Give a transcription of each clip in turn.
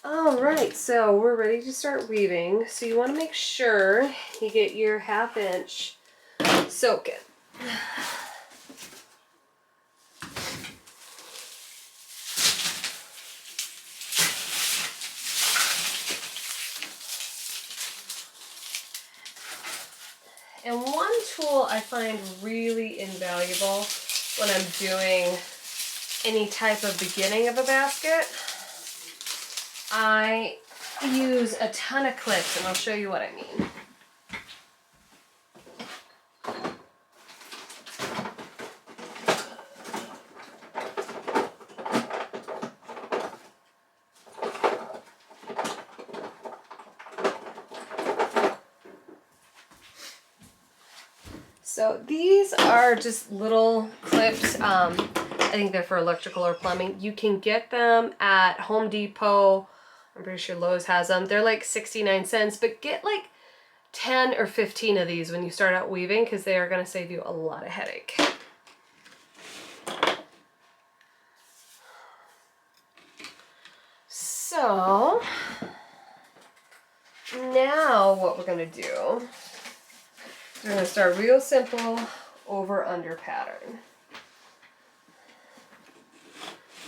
All right, so we're ready to start weaving. So you want to make sure you get your 1/2 inch soaking. And one tool I find really invaluable when I'm doing any type of beginning of a basket, I use a ton of clips, and I'll show you what I mean. So these are just little clips. I think they're for electrical or plumbing. You can get them at Home Depot. I'm pretty sure Lowe's has them. They're like 69 cents, but get like 10 or 15 of these when you start out weaving because they are going to save you a lot of headache. So now what we're going to do, we're going to start real simple over under pattern.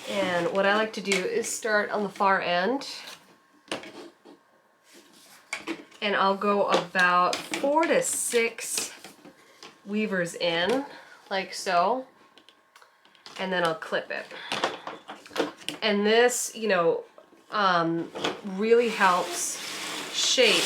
And what I like to do is start on the far end, and I'll go about 4 to 6 weavers in, like so, and then I'll clip it. And this, you know, really helps shape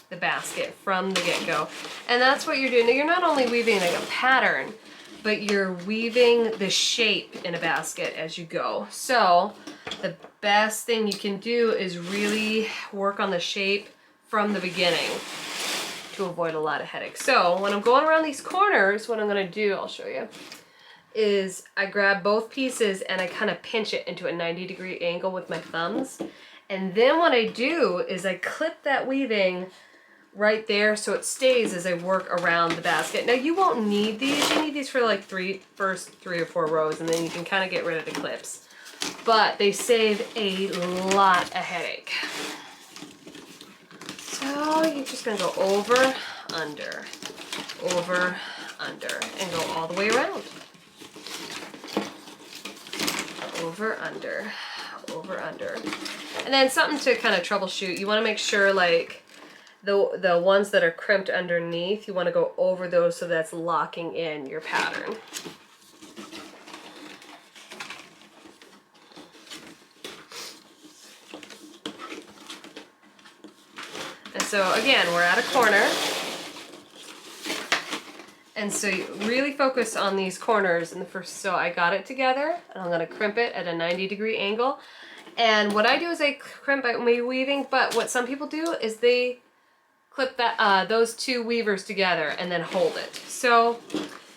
the basket from the get-go. And that's what you're doing. Now, you're not only weaving like a pattern, but you're weaving the shape in a basket as you go. So the best thing you can do is really work on the shape from the beginning to avoid a lot of headaches. So when I'm going around these corners, what I'm gonna do, I'll show you, is I grab both pieces and I kind of pinch it into a 90-degree angle with my thumbs. And then what I do is I clip that weaving right there so it stays as I work around the basket. Now you won't need these. You need these for like first 3 or 4 rows, and then you can kind of get rid of the clips. But they save a lot of headache. So you're just gonna go over, under, and go all the way around. Over, under. And then something to kind of troubleshoot. You want to make sure like the ones that are crimped underneath, you want to go over those so that's locking in your pattern. And so again, we're at a corner. And so you really focus on these corners in the first. So I got it together, and I'm going to crimp it at a 90-degree angle. And what I do is I crimp by weaving, but what some people do is they clip that those 2 weavers together and then hold it. So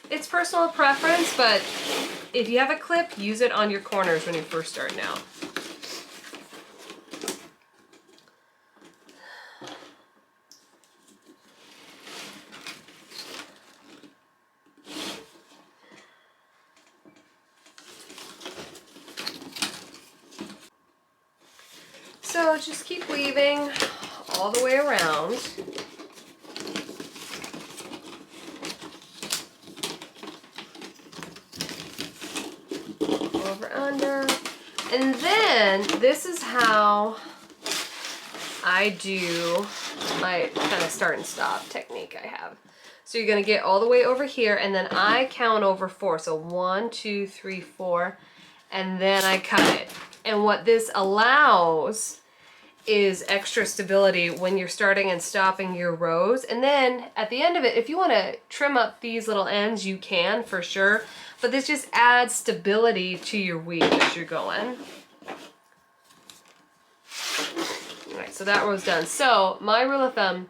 it's personal preference, but if you have a clip, use it on your corners when you're first starting out. So just keep weaving all the way around. Over, under. And then this is how I do my kind of start and stop technique I have. So you're going to get all the way over here, and then I count over 4. So 1, 2, 3, 4, and then I cut it. And what this allows is extra stability when you're starting and stopping your rows. And then at the end of it, if you want to trim up these little ends, you can for sure. But this just adds stability to your weave as you're going. All right, so that row's done. So my rule of thumb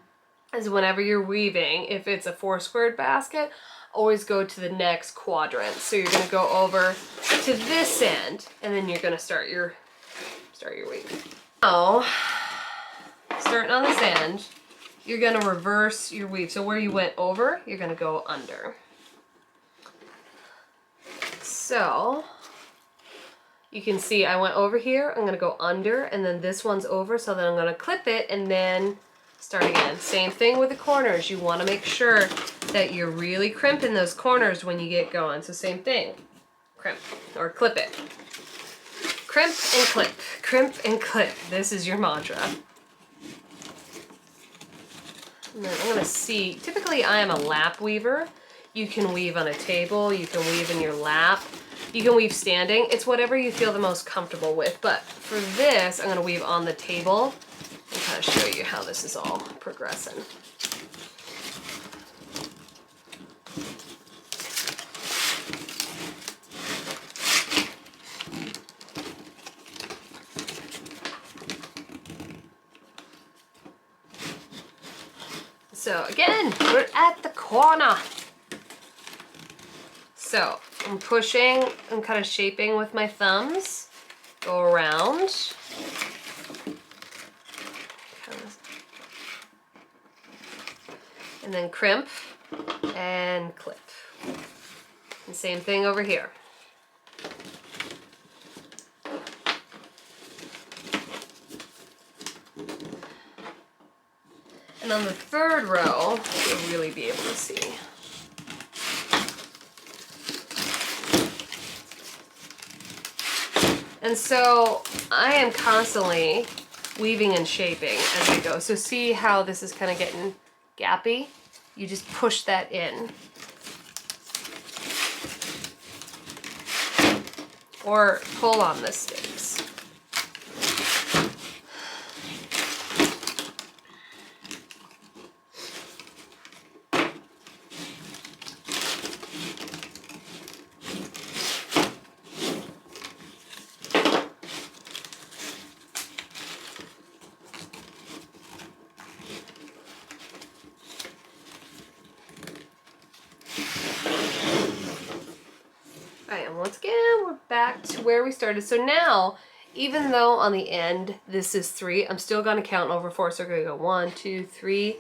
is whenever you're weaving, if it's a 4 squared basket, always go to the next quadrant. So you're going to go over to this end, and then you're going to start your weave. Now, starting on this end, you're going to reverse your weave. So where you went over, you're going to go under. So you can see I went over here, I'm gonna go under, and then this one's over, so then I'm gonna clip it and then start again. Same thing with the corners. You wanna make sure that you're really crimping those corners when you get going. So same thing, crimp or clip it. Crimp and clip, crimp and clip. This is your mantra. And then I'm gonna see, typically I am a lap weaver. You can weave on a table, you can weave in your lap, you can weave standing. It's whatever you feel the most comfortable with. But for this, I'm gonna weave on the table and kind of show you how this is all progressing. So again, we're at the corner. So I'm pushing, I'm kind of shaping with my thumbs, go around. And then crimp and clip. And same thing over here. And on the third row, you'll really be able to see. And so I am constantly weaving and shaping as I go. So see how this is kind of getting gappy? You just push that in. Or pull on the stakes. Once again, we're back to where we started. So now, even though on the end this is 3, I'm still going to count over 4. So we're going to go 1, 2, 3,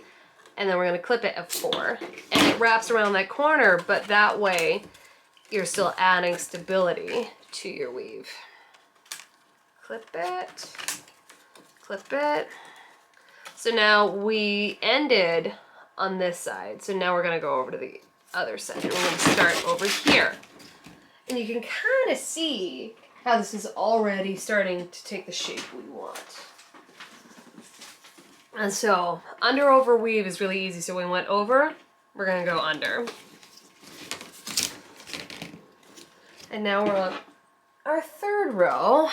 and then we're going to clip it at 4. And it wraps around that corner, but that way you're still adding stability to your weave. Clip it, clip it. So now we ended on this side. So now we're going to go over to the other side. And we're going to start over here. And you can kind of see how this is already starting to take the shape we want. And so under over weave is really easy. So when we went over, we're going to go under. And now we're on our third row.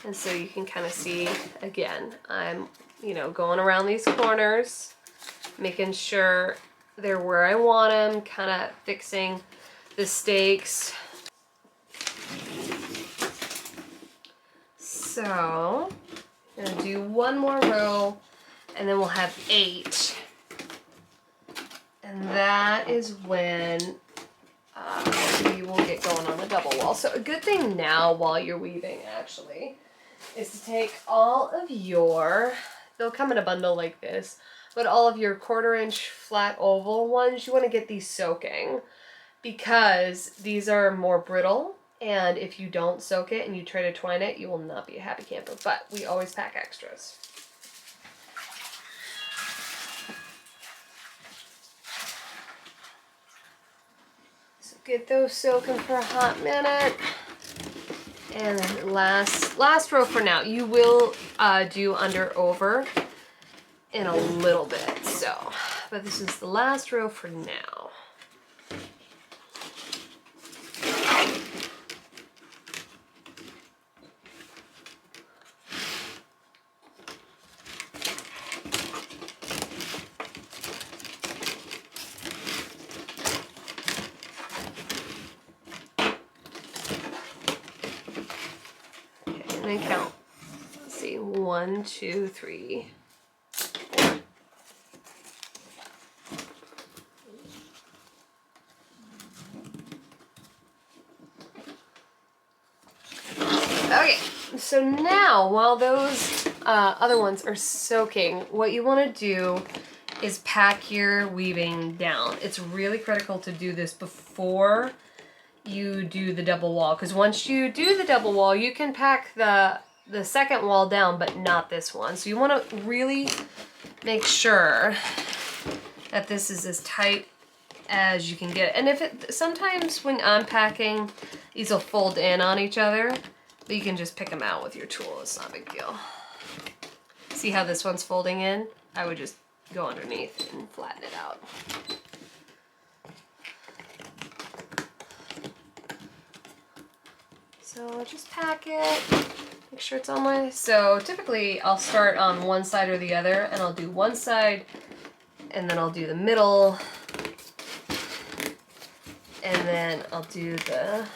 And so you can kind of see, again, I'm, going around these corners, making sure they're where I want them, kind of fixing the stakes. So, I'm going to do one more row, and then we'll have 8. And that is when we will get going on the double wall. So a good thing now while you're weaving, actually, is to take all of your, they'll come in a bundle like this, but all of your 1/4 inch flat oval ones, you want to get these soaking because these are more brittle, and if you don't soak it and you try to twine it, you will not be a happy camper, but we always pack extras. So get those soaking for a hot minute. And then last row for now. You will do under over in a little bit, so, but this is the last row for now. And then count. Let's see, 1, 2, 3, 4. Okay, so now while those other ones are soaking, what you want to do is pack your weaving down. It's really critical to do this before you do the double wall, because once you do the double wall, you can pack the second wall down, but not this one. So you want to really make sure that this is as tight as you can get it. And if it, sometimes when I'm packing, these will fold in on each other, but you can just pick them out with your tool. It's not a big deal. See how this one's folding in? I would just go underneath and flatten it out. So just pack it, make sure it's on my, so typically I'll start on one side or the other, and I'll do one side, and then I'll do the middle, and then I'll do the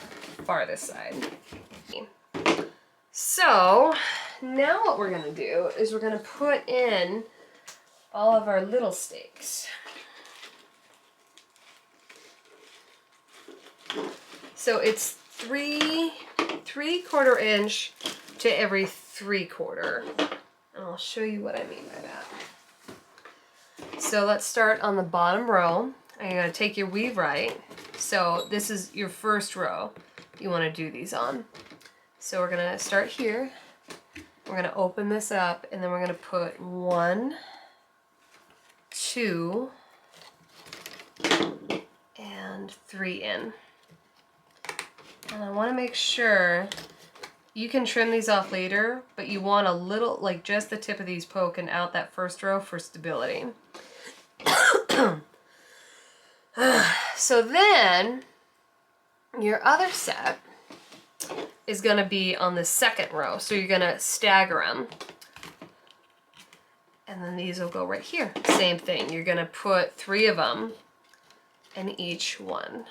farthest side. So now what we're gonna do is we're gonna put in all of our little stakes. So it's 3/4 inch to every 3/4. And I'll show you what I mean by that. So let's start on the bottom row. And you're gonna take your weave right. So this is your first row you wanna do these on. So we're gonna start here. We're gonna open this up, and then we're gonna put 1, 2, and 3 in. And I want to make sure, you can trim these off later, but you want a little, like just the tip of these poking out that first row for stability. So then your other set is going to be on the second row. So you're going to stagger them. And then these will go right here. Same thing. You're going to put 3 of them in each one.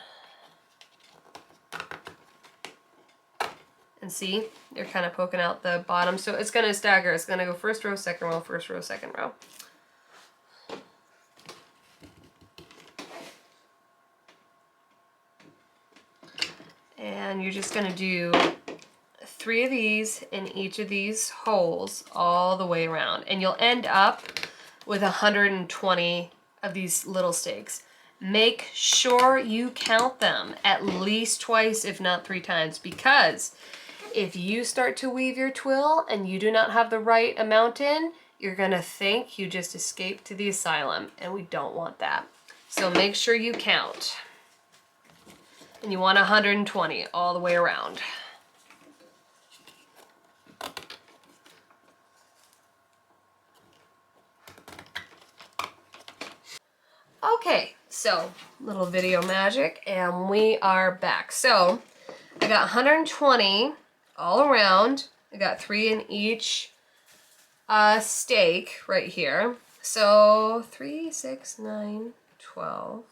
And see, they're kind of poking out the bottom. So it's going to stagger. It's going to go first row, second row, first row, second row. And you're just going to do 3 of these in each of these holes all the way around. And you'll end up with 120 of these little stakes. Make sure you count them at least twice, if not 3 times, because if you start to weave your twill and you do not have the right amount in, you're gonna think you just escaped to the asylum, and we don't want that. So make sure you count. And you want 120 all the way around. Okay, so little video magic, and we are back. So I got 120 all around. I got 3 in each stake right here. So 3, 6, 9, 12.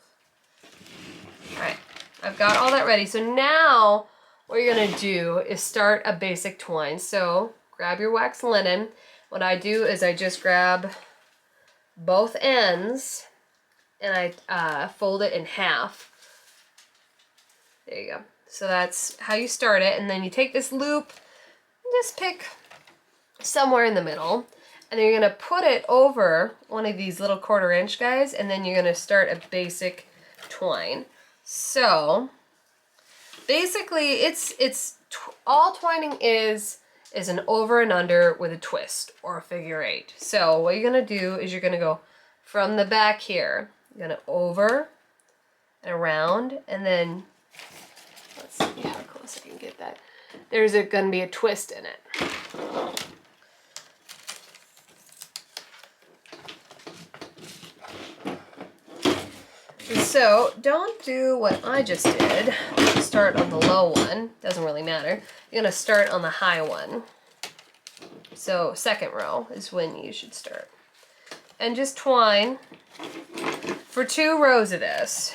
All right, I've got all that ready. So now what you're gonna do is start a basic twine. So grab your wax linen. What I do is I just grab both ends and I fold it in half. There you go. So that's how you start it. And then you take this loop and just pick somewhere in the middle. And then you're gonna put it over one of these little 1/4 inch guys, and then you're gonna start a basic twine. So basically all twining is an over and under with a twist or a figure 8. So what you're gonna do is you're gonna go from the back here. You're gonna over and around, and then let's see how close I can get that. There's gonna be a twist in it. So don't do what I just did. Start on the low one. Doesn't really matter. You're gonna start on the high one. So second row is when you should start. And just twine for 2 rows of this.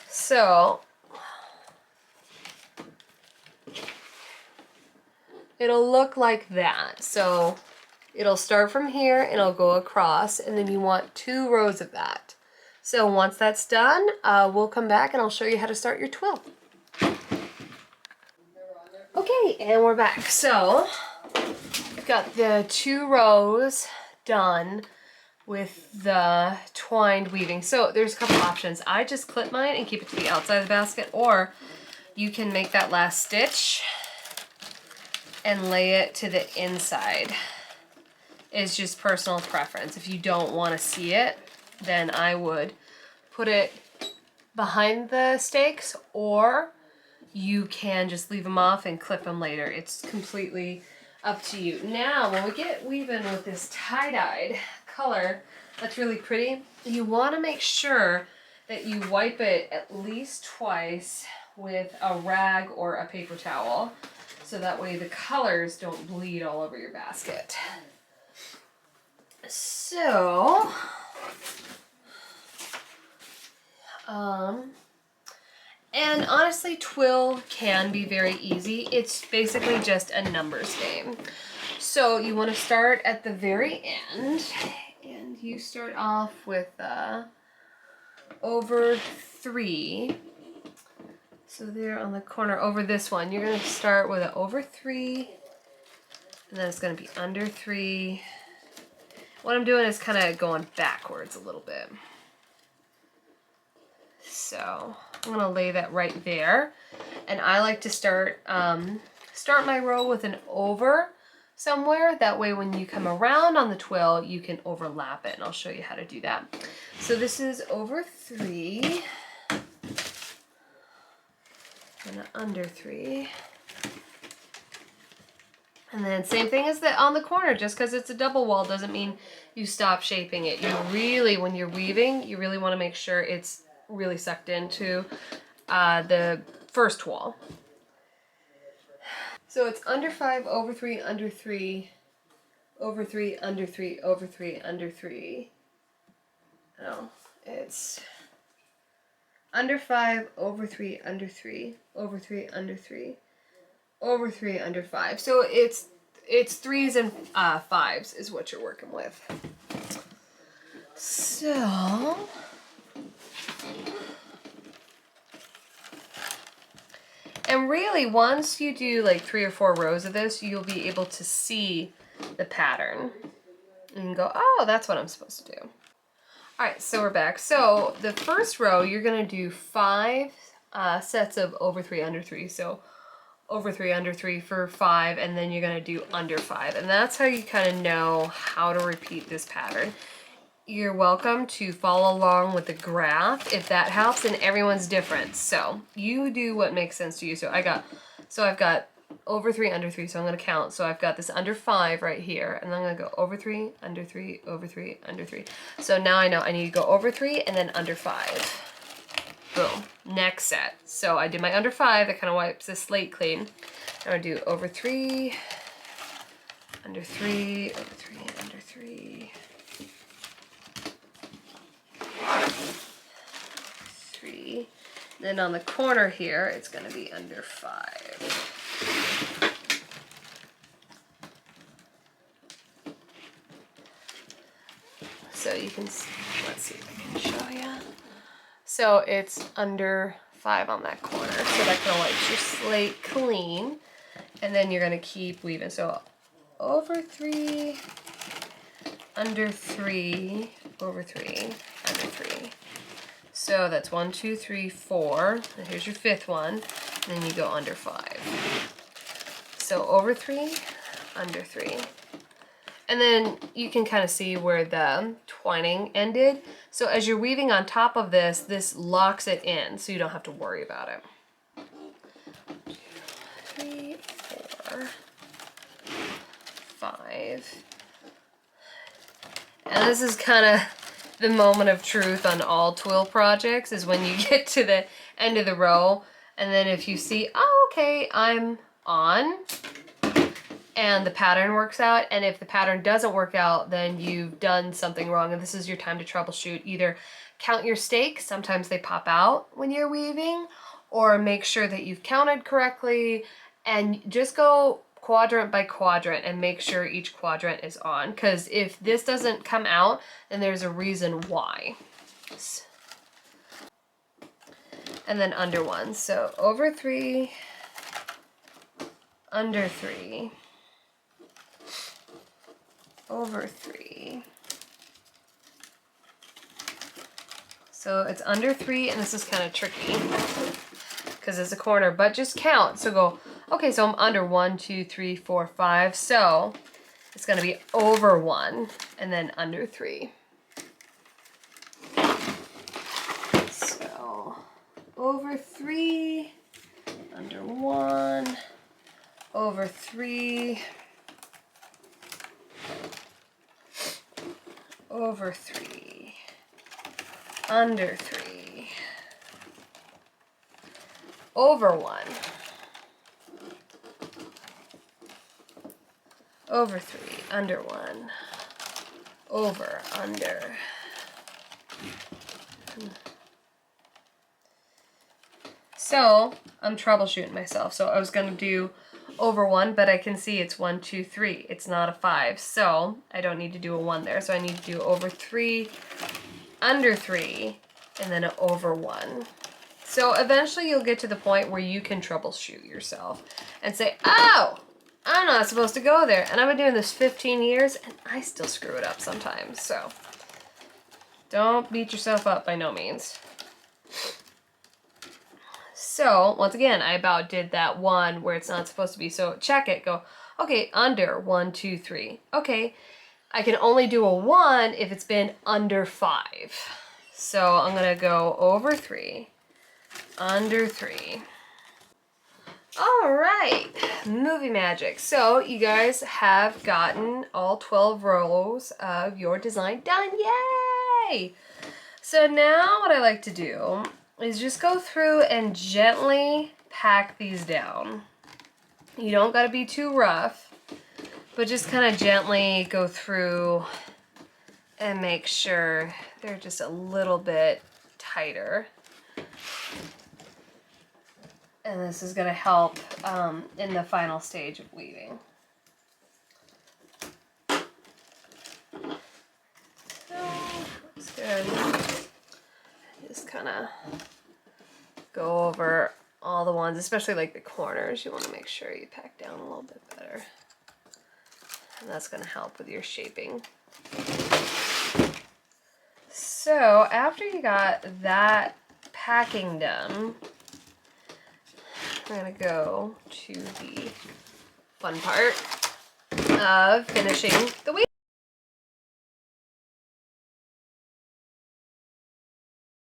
So it'll look like that. So It'll start from here and it'll go across, and then you want 2 rows of that. So once that's done, we'll come back and I'll show you how to start your twill. Okay, and we're back. So we've got the 2 rows done with the twined weaving. So there's a couple options. I just clip mine and keep it to the outside of the basket, or you can make that last stitch and lay it to the inside. It's just personal preference. If you don't want to see it, then I would put it behind the stakes, or you can just leave them off and clip them later. It's completely up to you. Now, when we get weaving with this tie-dyed color that's really pretty, you want to make sure that you wipe it at least twice with a rag or a paper towel, so that way the colors don't bleed all over your basket. So, and honestly, twill can be very easy. It's basically just a numbers game. So you want to start at the very end, and you start off with over 3. So there on the corner over this one, you're going to start with an over 3, and then it's going to be under 3. What I'm doing is kind of going backwards a little bit. So I'm going to lay that right there. And I like to start my row with an over somewhere. That way when you come around on the twill, you can overlap it. And I'll show you how to do that. So this is over 3. And under 3. And then same thing as on the corner. Just because it's a double wall doesn't mean you stop shaping it. You really, when you're weaving, you really want to make sure it's really sucked into the first wall. So it's under 5, over 3, under 3, over 3, under 3, over 3, under 3. No, it's under 5, over 3, under 3, over 3, under 3, over 3, under 5. So it's 3s and 5s is what you're working with. So and really, once you do like 3 or 4 rows of this, you'll be able to see the pattern and go, oh, that's what I'm supposed to do. All right, so we're back. So the first row, you're gonna do 5 sets of over 3, under 3. So over 3, under 3 for 5, and then you're gonna do under 5. And that's how you kind of know how to repeat this pattern. You're welcome to follow along with the graph if that helps, and everyone's different. So you do what makes sense to you. So I've got over 3, under 3, so I'm gonna count. So I've got this under 5 right here, and then I'm gonna go over 3, under 3, over 3, under 3. So now I know I need to go over 3 and then under 5. Boom, next set. So I did my under 5, that kind of wipes the slate clean. I'm gonna do over 3, under 3, over 3, under 3. 3. Then on the corner here, it's going to be under 5. So you can, let's see if I can show you. So it's under 5 on that corner. So that kind of wipes your slate clean. And then you're going to keep weaving. So over 3, under 3, over 3, under 3. So that's 1, 2, 3, 4. And here's your 5th one. And then you go under 5. So over 3, under 3. And then you can kind of see where the twining ended. So as you're weaving on top of this, this locks it in, so you don't have to worry about it. 2, 3, 4, 5. And this is kind of the moment of truth on all twill projects, is when you get to the end of the row, and then if you see, oh, okay, I'm on, and the pattern works out, and if the pattern doesn't work out, then you've done something wrong, and this is your time to troubleshoot. Either count your stakes, sometimes they pop out when you're weaving, or make sure that you've counted correctly, and just go quadrant by quadrant and make sure each quadrant is on, because if this doesn't come out, then there's a reason why. And then under 1. So over 3, under 3, over 3. So it's under 3, and this is kind of tricky because it's a corner, but just count. So go, okay, so I'm under 1, 2, 3, 4, 5. So it's going to be over 1 and then under 3. So over 3, under 1, over 3, over 3, under 3, over 1, over 3, under 1, over, under. So I'm troubleshooting myself. So I was going to do over 1, but I can see it's 1, 2, 3. It's not a 5. So I don't need to do a 1 there. So I need to do over 3, under 3, and then an over 1. So eventually you'll get to the point where you can troubleshoot yourself and say, oh, I'm not supposed to go there. And I've been doing this 15 years and I still screw it up sometimes. So don't beat yourself up by no means. So once again, I about did that 1 where it's not supposed to be. So check it, go, okay, under 1, 2, 3. Okay, I can only do a 1 if it's been under 5. So I'm gonna go over 3, under 3. All right, movie magic. So you guys have gotten all 12 rows of your design done, yay! So now what I like to do is just go through and gently pack these down. You don't gotta be too rough, but just kind of gently go through and make sure they're just a little bit tighter. And this is gonna help in the final stage of weaving. So, let's go. Just kind of go over all the ones, especially like the corners. You want to make sure you pack down a little bit better. And that's going to help with your shaping. So after you got that packing done, we're going to go to the fun part of finishing the weave.